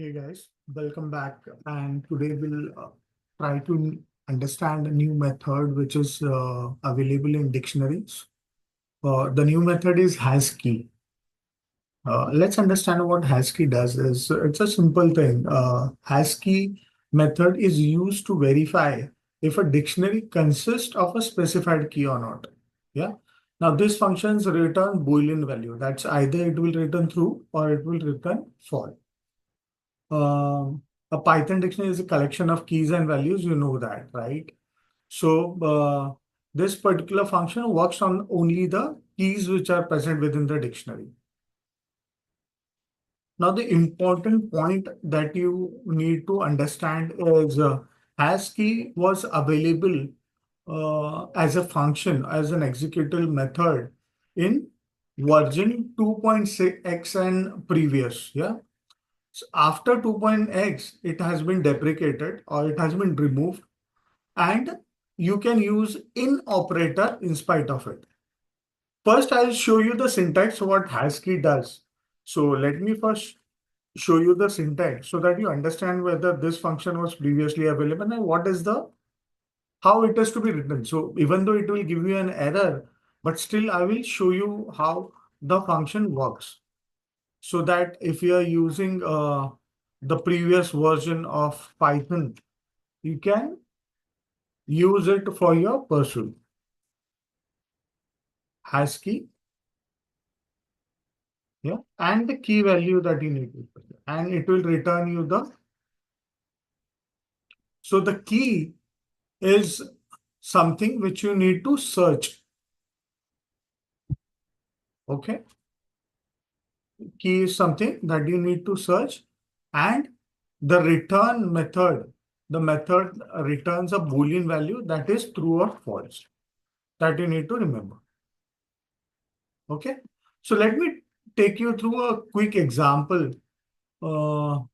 Hey guys, welcome back. And today we'll try to understand a new method which is available in dictionaries. The new method is has key. Let's understand what has key does. Is It's a simple thing. Has key method is used to verify if a dictionary consists of a specified key or not. Yeah. Now this functions return Boolean value. That's either it will return true or it will return false. A Python dictionary is a collection of keys and values. You know that, right? So this particular function works on only the keys which are present within the dictionary. Now, the important point that you need to understand is has key was available as a function, as an executable method in version 2.6x and previous. Yeah. So after 2.x, it has been deprecated or it has been removed, and you can use in operator in spite of it. First, I'll show you the syntax what has key does. So let me first show you the syntax so that you understand whether this function was previously available and what is the how it is to be written. So even though it will give you an error, but still I will show you how the function works, so that if you are using the previous version of Python, you can use it for your pursuit. Has key, yeah, and the key value that you need to put, and it will return you the. So the key is something which you need to search. Okay, key is something that you need to search, and the return method, the method returns a Boolean value that is true or false. That you need to remember. Okay, so let me take you through a quick example. I'll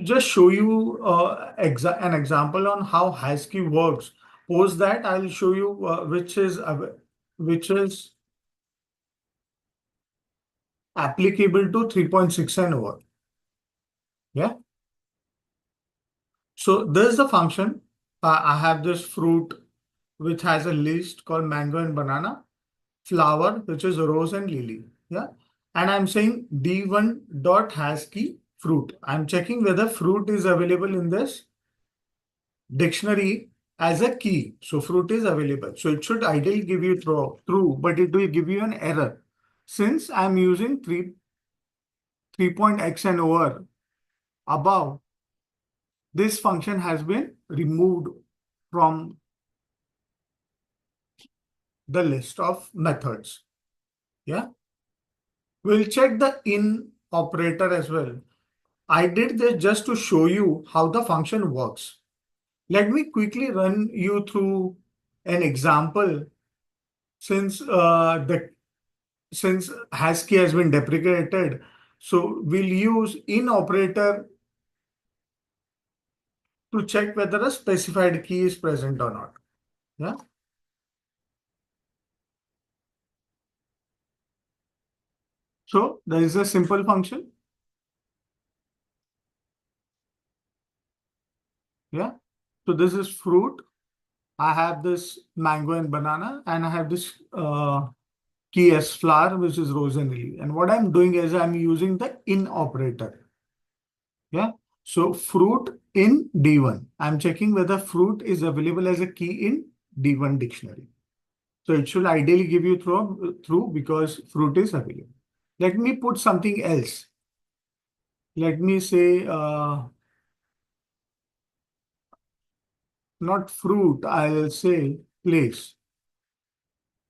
just show you an example on how Husky works. Post that, I'll show you which is applicable to 3.6 and over. Yeah. So this is the function. I have this fruit which has a list called mango and banana, flower which is rose and lily. Yeah. And I'm saying d1 dot has key fruit. I'm checking whether fruit is available in this dictionary as a key. So fruit is available. So it should ideally give you true, but it will give you an error. Since I'm using 3.x and over above, this function has been removed from the list of methods. Yeah. We'll check the in operator as well. I did this just to show you how the function works. Let me quickly run you through an example since since Husky has been deprecated. So we'll use in operator to check whether a specified key is present or not. Yeah. So there is a simple function. Yeah. So this is fruit. I have this mango and banana, and I have this key as flower, which is rose and lily. And what I'm doing is I'm using the in operator. Yeah. So fruit in D1. I'm checking whether fruit is available as a key in D1 dictionary. So it should ideally give you through because fruit is available. Let me put something else. Let me say not fruit, I'll say place,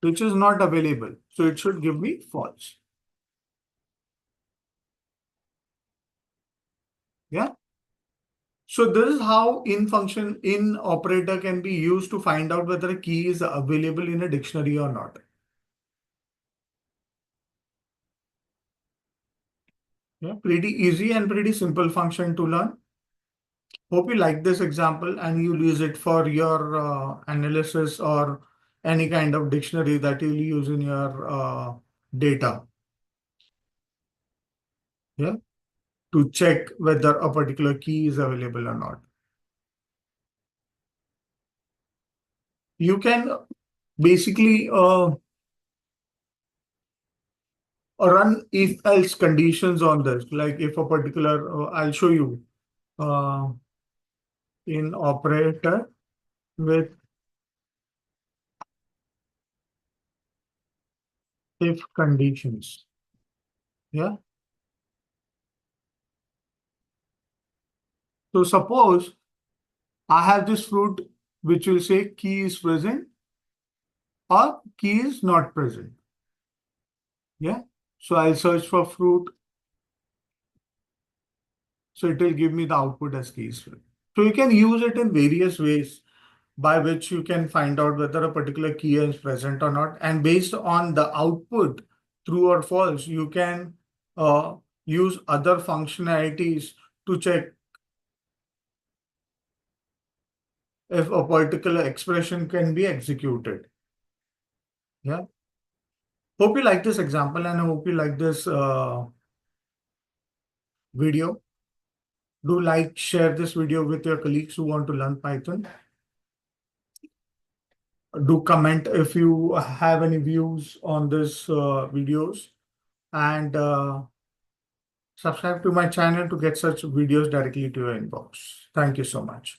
which is not available. So it should give me false. Yeah. So this is how in function in operator can be used to find out whether a key is available in a dictionary or not. Yeah, pretty easy and pretty simple function to learn. Hope you like this example and you'll use it for your analysis or any kind of dictionary that you'll use in your data. Yeah, to check whether a particular key is available or not. You can basically run if else conditions on this. Like if a particular, I'll show you uh, in operator with if conditions. Yeah. So suppose I have this fruit which will say key is present or key is not present. Yeah. So I'll search for fruit. So it will give me the output as key is present. So you can use it in various ways by which you can find out whether a particular key is present or not. And based on the output, true or false, you can use other functionalities to check if a particular expression can be executed. Yeah. Hope you like this example and I hope you like this video. Do like, share this video with your colleagues who want to learn Python. Do comment if you have any views on this videos and subscribe to my channel to get such videos directly to your inbox. Thank you so much.